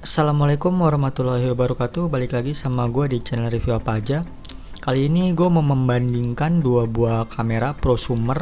Assalamualaikum warahmatullahi wabarakatuh. Balik lagi sama gue di channel review apa aja. Kali ini gue mau membandingkan dua buah kamera prosumer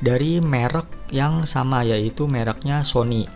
dari merek yang sama, yaitu mereknya Sony.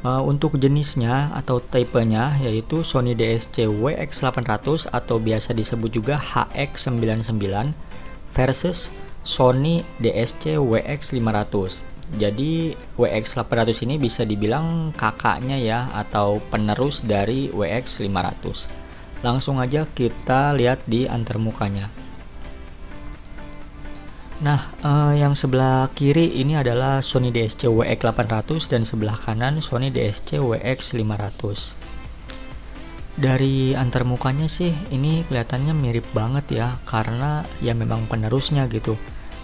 Untuk jenisnya atau tipenya yaitu Sony DSC WX800 atau biasa disebut juga HX99 versus Sony DSC WX500. Jadi WX800 ini bisa dibilang kakaknya ya, atau penerus dari WX500. Langsung aja kita lihat di antarmukanya. Nah, yang sebelah kiri ini adalah Sony DSC WX800 dan sebelah kanan Sony DSC WX500. Dari antarmukanya sih ini kelihatannya mirip banget ya, karena ya memang penerusnya gitu.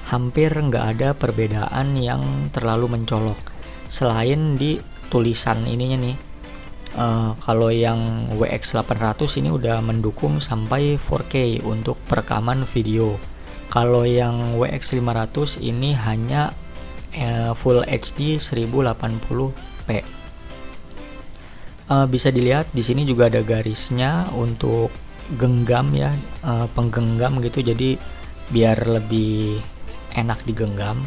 Hampir nggak ada perbedaan yang terlalu mencolok selain di tulisan ininya nih. Kalau yang WX800 ini udah mendukung sampai 4K untuk perekaman video. Kalau yang WX500 ini hanya Full HD 1080p. Bisa dilihat di sini juga ada garisnya untuk genggam ya, penggenggam gitu, jadi biar lebih enak digenggam.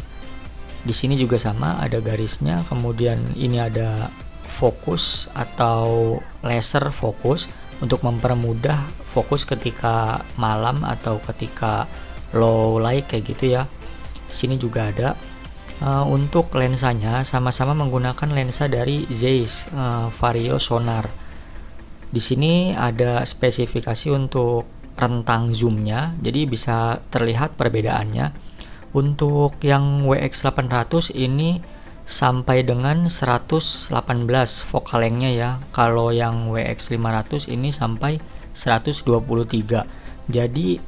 Di sini juga sama, ada garisnya. Kemudian ini ada fokus atau laser fokus untuk mempermudah fokus ketika malam atau ketika low light kayak gitu ya. Sini juga ada. Untuk lensanya sama-sama menggunakan lensa dari Zeiss Vario Sonar. Di sini ada spesifikasi untuk rentang zoomnya, jadi bisa terlihat perbedaannya. Untuk yang WX800 ini sampai dengan 118 focal length-nya ya. Kalau yang WX500 ini sampai 123. Jadi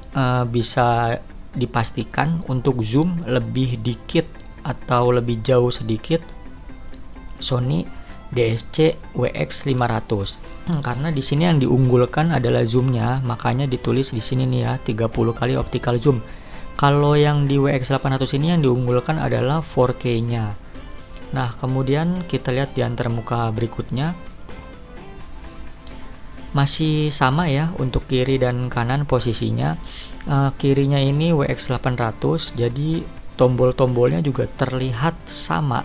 bisa dipastikan untuk zoom lebih dikit atau lebih jauh sedikit Sony DSC WX500. Karena di sini yang diunggulkan adalah zoomnya, makanya ditulis di sini nih ya 30 kali optical zoom. Kalau yang di WX800 ini yang diunggulkan adalah 4K-nya. Nah, kemudian kita lihat di antarmuka berikutnya. Masih sama ya untuk kiri dan kanan posisinya. Kirinya ini WX800, jadi tombol-tombolnya juga terlihat sama.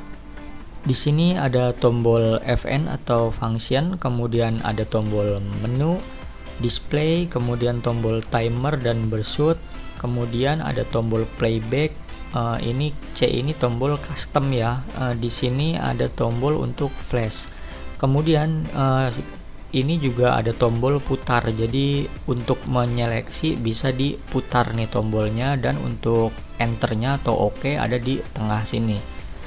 Di sini ada tombol FN atau function, kemudian ada tombol menu, display, kemudian tombol timer dan bershoot. Kemudian ada tombol playback. Ini C ini tombol custom ya. Di sini ada tombol untuk flash. Kemudian ini juga ada tombol putar. Jadi untuk menyeleksi bisa diputar nih tombolnya, dan untuk enternya atau OK ada di tengah sini.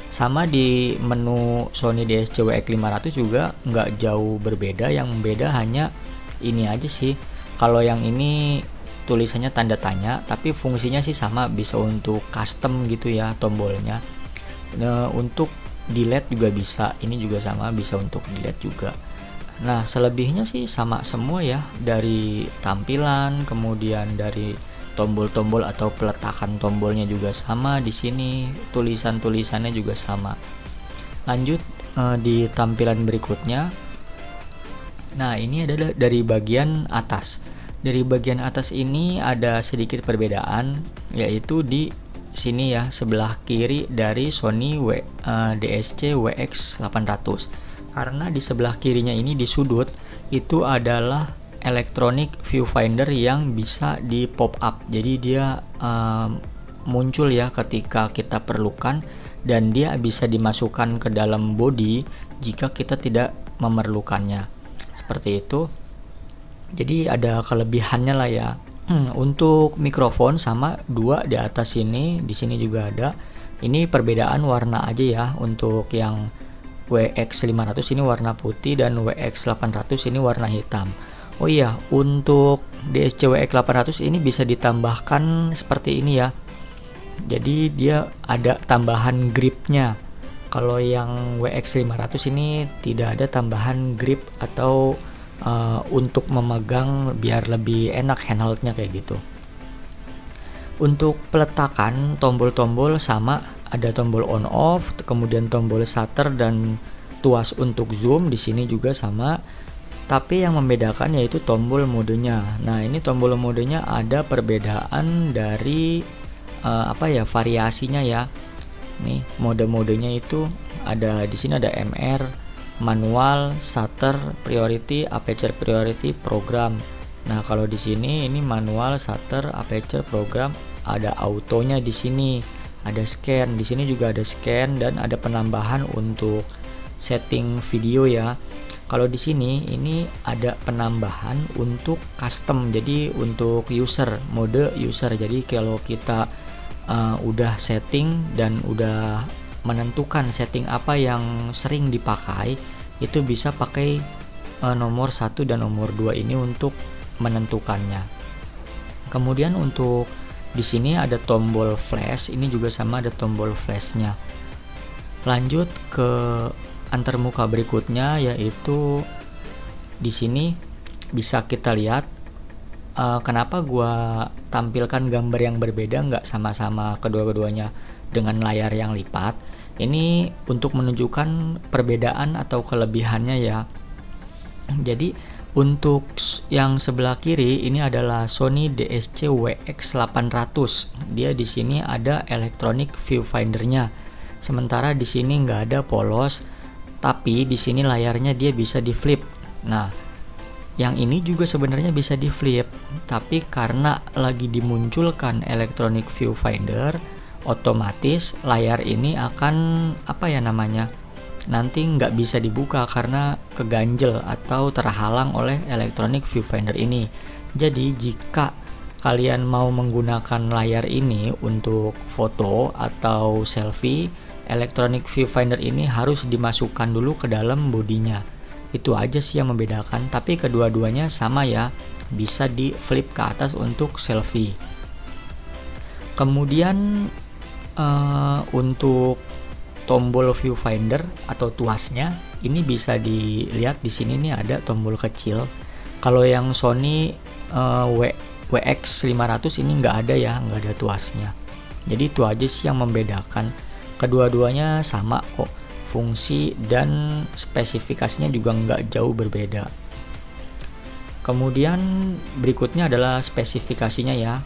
Sama di menu Sony DSC WX500 juga nggak jauh berbeda. Yang beda hanya ini aja sih. Kalau yang ini tulisannya tanda tanya, tapi fungsinya sih sama, bisa untuk custom gitu ya tombolnya. Untuk delete juga bisa, ini juga sama, bisa untuk delete juga. Nah, selebihnya sih sama semua ya, dari tampilan, kemudian dari tombol-tombol atau peletakan tombolnya juga sama. Di sini tulisan-tulisannya juga sama. Lanjut di tampilan berikutnya. Nah, ini adalah dari bagian atas. Dari bagian atas ini ada sedikit perbedaan, yaitu di sini ya, sebelah kiri dari Sony DSC WX800. Karena di sebelah kirinya ini di sudut itu adalah electronic viewfinder yang bisa di pop up. Jadi dia muncul ya ketika kita perlukan, dan dia bisa dimasukkan ke dalam body jika kita tidak memerlukannya. Seperti itu. Jadi ada kelebihannya lah ya. Untuk mikrofon sama dua di atas sini, di sini juga ada. Ini perbedaan warna aja ya. Untuk yang WX500 ini warna putih dan WX800 ini warna hitam. Oh iya, untuk DSC WX800 ini bisa ditambahkan seperti ini ya. Jadi dia ada tambahan gripnya. Kalau yang WX500 ini tidak ada tambahan grip atau untuk memegang biar lebih enak handheldnya kayak gitu. Untuk peletakan tombol-tombol sama, ada tombol on off, kemudian tombol shutter dan tuas untuk zoom. Di sini juga sama. Tapi yang membedakan yaitu tombol modenya. Nah, ini tombol modenya ada perbedaan dari variasinya ya. Nih, mode-modenya itu ada di sini ada MR, manual, shutter, priority, aperture priority, program. Nah, kalau di sini ini manual, shutter, aperture, program, ada autonya di sini, ada scan, di sini juga ada scan dan ada penambahan untuk setting video ya. Kalau di sini ini ada penambahan untuk custom, jadi untuk user, mode user. Jadi kalau kita udah setting dan udah menentukan setting apa yang sering dipakai, itu bisa pakai nomor 1 dan nomor 2 ini untuk menentukannya. Kemudian untuk di sini ada tombol flash, ini juga sama ada tombol flashnya. Lanjut ke antarmuka berikutnya, yaitu di sini bisa kita lihat kenapa gua tampilkan gambar yang berbeda, nggak sama-sama kedua-duanya dengan layar yang lipat. Ini untuk menunjukkan perbedaan atau kelebihannya ya. Jadi untuk yang sebelah kiri ini adalah Sony DSC WX800. Dia di sini ada electronic viewfinder-nya. Sementara di sini nggak ada polos, tapi di sini layarnya dia bisa di flip. Nah, yang ini juga sebenarnya bisa di flip, tapi karena lagi dimunculkan electronic viewfinder, otomatis layar ini akan nanti nggak bisa dibuka karena keganjel atau terhalang oleh electronic viewfinder ini. Jadi jika kalian mau menggunakan layar ini untuk foto atau selfie, electronic viewfinder ini harus dimasukkan dulu ke dalam bodinya. Itu aja sih yang membedakan, tapi kedua-duanya sama ya, bisa di flip ke atas untuk selfie. Kemudian untuk tombol viewfinder atau tuasnya ini bisa dilihat di sini nih, ada tombol kecil. Kalau yang Sony WX500 ini nggak ada ya, nggak ada tuasnya. Jadi itu aja sih yang membedakan. Kedua-duanya sama kok, fungsi dan spesifikasinya juga nggak jauh berbeda. Kemudian berikutnya adalah spesifikasinya ya.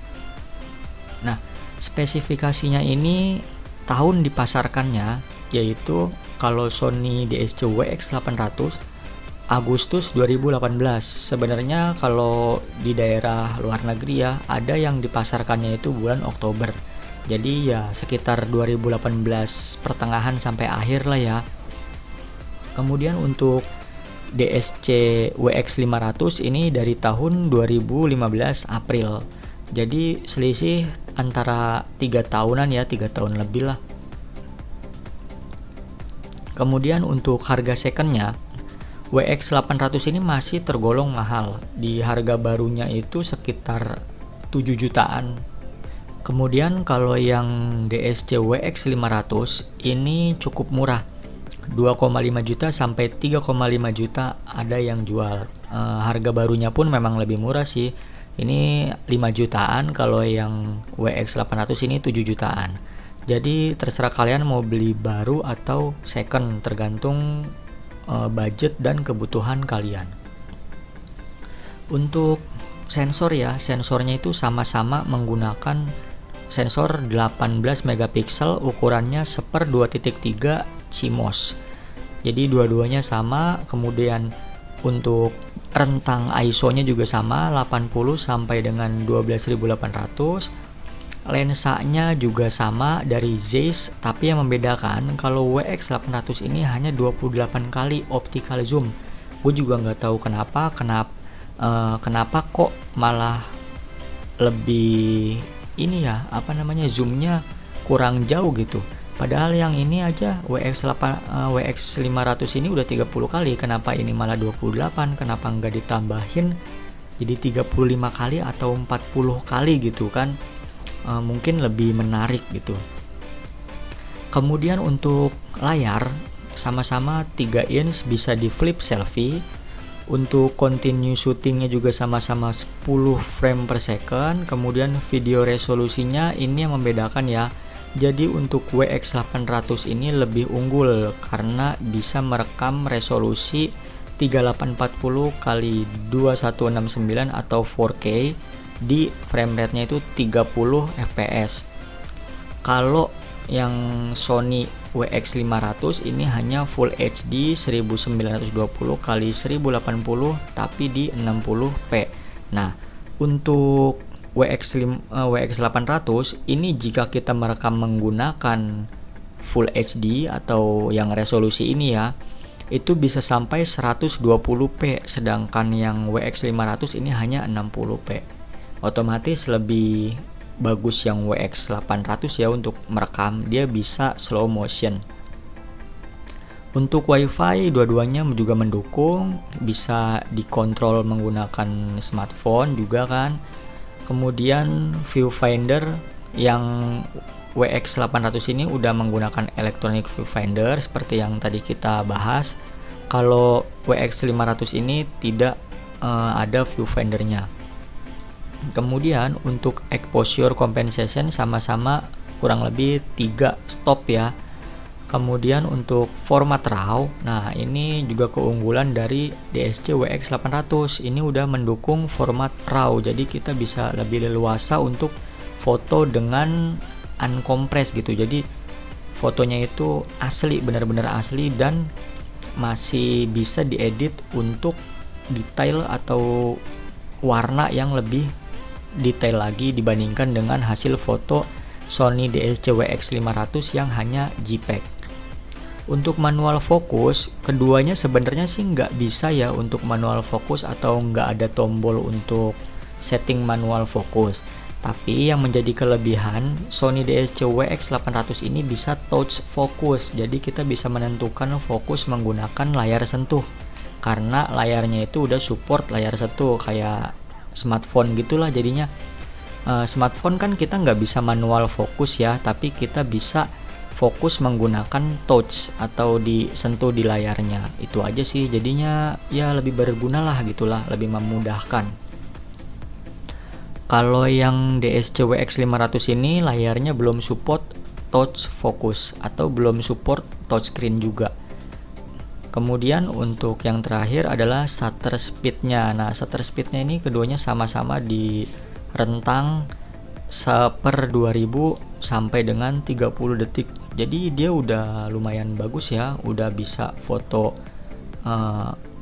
Nah, spesifikasinya ini tahun dipasarkannya yaitu kalau Sony DSC WX800 Agustus 2018. Sebenarnya kalau di daerah luar negeri ya, ada yang dipasarkannya itu bulan Oktober. Jadi ya sekitar 2018 pertengahan sampai akhir lah ya. Kemudian untuk DSC WX500 ini dari tahun 2015 April. Jadi selisih antara 3 tahunan ya, 3 tahun lebih lah. Kemudian untuk harga secondnya, WX800 ini masih tergolong mahal. Di harga barunya itu sekitar 7 jutaan. Kemudian kalau yang DSC WX500 ini cukup murah, 2,5 juta sampai 3,5 juta ada yang jual. Harga barunya pun memang lebih murah sih. Ini 5 jutaan, kalau yang WX800 ini 7 jutaan. Jadi terserah kalian mau beli baru atau second, tergantung budget dan kebutuhan kalian. Untuk sensor ya, sensornya itu sama-sama menggunakan sensor 18 megapiksel, ukurannya 1/2.3 CMOS. Jadi dua-duanya sama. Kemudian untuk rentang ISO-nya juga sama, 80 sampai dengan 12800. Lensanya juga sama dari Zeiss, tapi yang membedakan kalau WX800 ini hanya 28 kali optical zoom. Gue juga nggak tahu kenapa kok malah lebih ini ya, zoomnya kurang jauh gitu. Padahal yang ini aja WX500 ini udah 30 kali, kenapa ini malah 28? Kenapa nggak ditambahin jadi 35 kali atau 40 kali gitu kan? Mungkin lebih menarik gitu. Kemudian untuk layar sama-sama 3 inch, bisa di flip selfie. Untuk continue shootingnya juga sama-sama 10 frame per second. Kemudian video resolusinya ini yang membedakan ya. Jadi untuk WX800 ini lebih unggul karena bisa merekam resolusi 3840 kali 2169 atau 4K di frame rate-nya itu 30 fps. Kalau yang Sony WX500 ini hanya Full HD 1920 kali 1080 tapi di 60p. Nah, untuk WX800 ini jika kita merekam menggunakan Full HD atau yang resolusi ini ya, itu bisa sampai 120p, sedangkan yang WX500 ini hanya 60p. Otomatis lebih bagus yang WX800 ya untuk merekam, dia bisa slow motion. Untuk WiFi dua-duanya juga mendukung, bisa dikontrol menggunakan smartphone juga kan. Kemudian viewfinder yang WX800 ini udah menggunakan electronic viewfinder seperti yang tadi kita bahas. Kalau WX500 ini tidak ada viewfindernya. Kemudian untuk exposure compensation sama-sama kurang lebih 3 stop ya. Kemudian untuk format RAW, nah ini juga keunggulan dari DSC WX800. Ini udah mendukung format RAW, jadi kita bisa lebih leluasa untuk foto dengan uncompress gitu. Jadi fotonya itu asli, benar-benar asli, dan masih bisa diedit untuk detail atau warna yang lebih detail lagi dibandingkan dengan hasil foto Sony DSC WX500 yang hanya JPEG. Untuk manual fokus, keduanya sebenarnya sih nggak bisa ya untuk manual fokus atau nggak ada tombol untuk setting manual fokus. Tapi yang menjadi kelebihan Sony DSC WX800 ini bisa touch focus. Jadi kita bisa menentukan fokus menggunakan layar sentuh. Karena layarnya itu udah support layar sentuh kayak smartphone gitulah jadinya. Smartphone kan kita nggak bisa manual fokus ya, tapi kita bisa fokus menggunakan touch atau disentuh di layarnya. Itu aja sih, jadinya ya lebih berguna lah gitulah, lebih memudahkan. Kalau yang DSC WX500 ini layarnya belum support touch focus atau belum support touchscreen juga. Kemudian untuk yang terakhir adalah shutter speednya. Nah, shutter speednya ini keduanya sama-sama di rentang 1/2000 sampai dengan 30 detik. Jadi dia udah lumayan bagus ya, udah bisa foto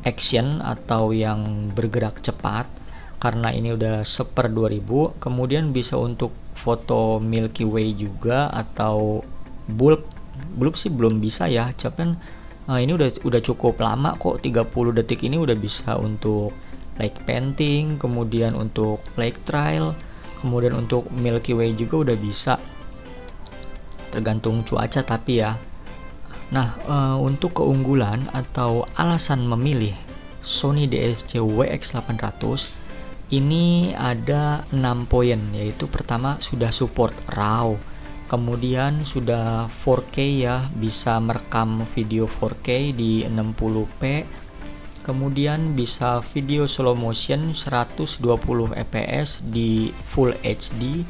action atau yang bergerak cepat karena ini udah 1/2000. Kemudian bisa untuk foto Milky Way juga atau bulb sih belum bisa ya, cuman ini udah cukup lama kok, 30 detik ini udah bisa untuk light painting, kemudian untuk lake trail, kemudian untuk Milky Way juga udah bisa, tergantung cuaca tapi ya. Nah, untuk keunggulan atau alasan memilih Sony DSC WX800 ini ada 6 poin, yaitu pertama sudah support RAW, kemudian sudah 4K ya, bisa merekam video 4K di 60p, kemudian bisa video slow motion 120 fps di Full HD,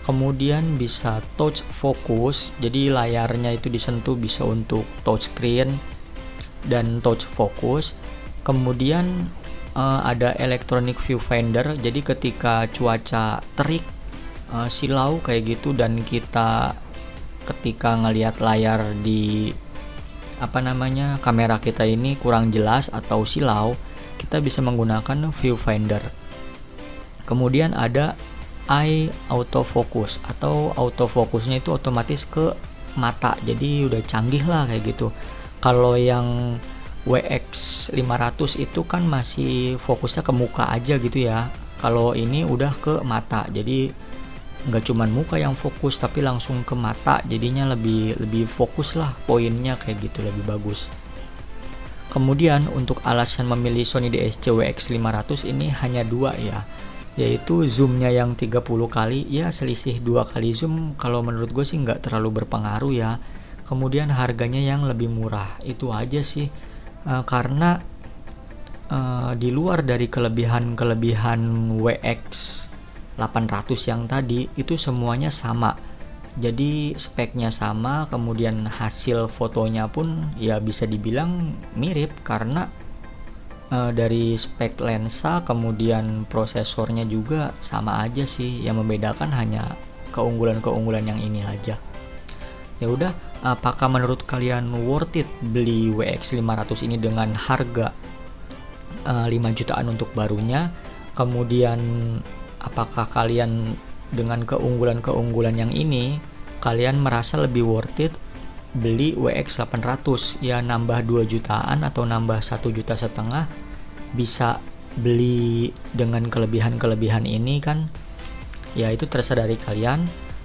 kemudian bisa touch focus, jadi layarnya itu disentuh bisa untuk touchscreen dan touch focus. Kemudian ada electronic viewfinder, jadi ketika cuaca terik, silau kayak gitu, dan kita ketika ngelihat layar di kamera kita ini kurang jelas atau silau, kita bisa menggunakan viewfinder. Kemudian ada eye autofocus atau autofocusnya itu otomatis ke mata, jadi udah canggih lah kayak gitu. Kalau yang WX500 itu kan masih fokusnya ke muka aja gitu ya, kalau ini udah ke mata, jadi nggak cuman muka yang fokus tapi langsung ke mata, jadinya lebih fokus lah, poinnya kayak gitu, lebih bagus. Kemudian untuk alasan memilih Sony DSC WX500 ini hanya 2 ya, yaitu zoomnya yang 30 kali ya, selisih 2 kali zoom kalau menurut gue sih nggak terlalu berpengaruh ya. Kemudian harganya yang lebih murah, itu aja sih. Karena di luar dari kelebihan WX800 yang tadi, itu semuanya sama, jadi speknya sama, kemudian hasil fotonya pun ya bisa dibilang mirip karena Dari spek lensa kemudian prosesornya juga sama aja sih, yang membedakan hanya keunggulan-keunggulan yang ini aja. Ya udah, apakah menurut kalian worth it beli WX 500 ini dengan harga 5 jutaan untuk barunya? Kemudian apakah kalian dengan keunggulan-keunggulan yang ini kalian merasa lebih worth it beli WX 800? Ya nambah 2 jutaan atau nambah 1,5 juta, bisa beli dengan kelebihan-kelebihan ini kan? Ya itu terserah dari kalian.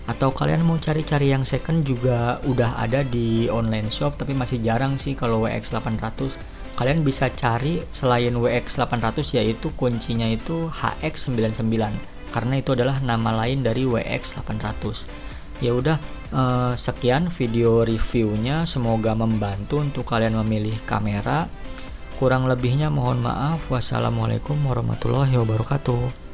Atau kalian mau cari-cari yang second juga udah ada di online shop, tapi masih jarang sih kalau WX 800. Kalian bisa cari selain WX 800, yaitu kuncinya itu HX99, karena itu adalah nama lain dari WX 800. Ya udah, sekian video reviewnya, semoga membantu untuk kalian memilih kamera. Kurang lebihnya mohon maaf. Wassalamualaikum warahmatullahi wabarakatuh.